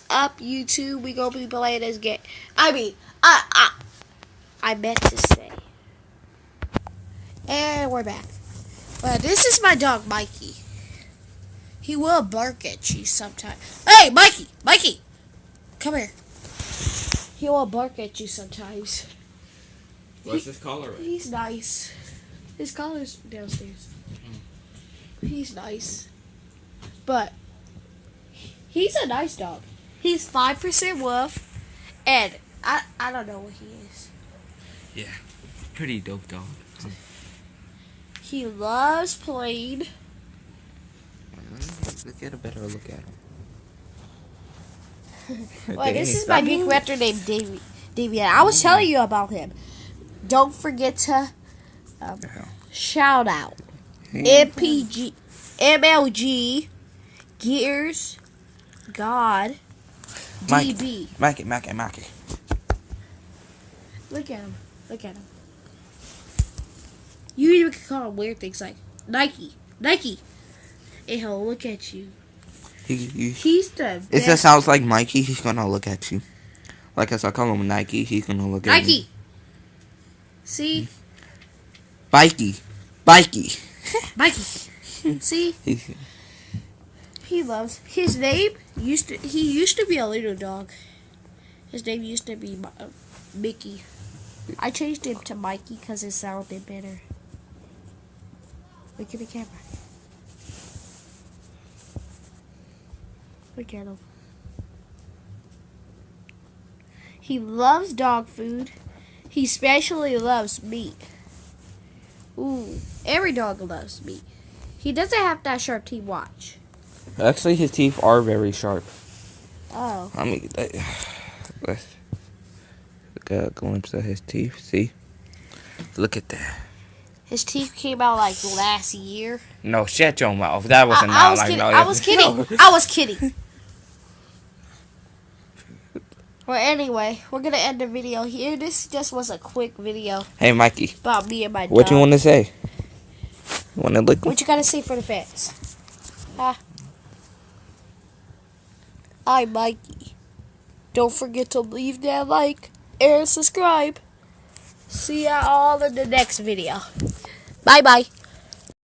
Up YouTube, we gonna be playing this game. I meant to say. And we're back. Well, this is my dog, Mikey. He will bark at you sometimes. Hey, Mikey! Mikey! Come here. He will bark at you sometimes. What's his collar? He's nice. His collar's downstairs. He's nice. But he's a nice dog. He's 5% wolf, and I don't know what he is. Yeah, pretty dope dog. He loves playing. Let's get a better look at him. Well, this is my big raptor named Davey. Davey, and I was telling you about him. Don't forget to shout out MPG, MLG, Gears, God, DB. Mikey. Look at him. Look at him. You even can call him weird things like Nike. And he'll look at you. He's the best. It just sounds like Mikey. He's gonna look at you. Like as I call him Nike, he's gonna look at me. Nike. See? Mikey. See? He loves his name. He used to be a little dog. His name used to be Mickey. I changed him to Mikey because it sounded better. Look at the camera. Look at him. He loves dog food. He especially loves meat. Ooh, every dog loves meat. He doesn't have that sharp teeth. Watch. Actually, his teeth are very sharp. Oh. I mean, let's get a glimpse of his teeth. See? Look at that. His teeth came out like last year. No, shut your mouth. That wasn't I not like kidding. no. I was kidding. No. I was kidding. Well, anyway, we're gonna end the video here. This just was a quick video Hey, Mikey. about me and my dog. What you want to say? You want to look? What you gotta say for the fans? I'm Mikey. Don't forget to leave that like and subscribe. See ya all in the next video. Bye bye.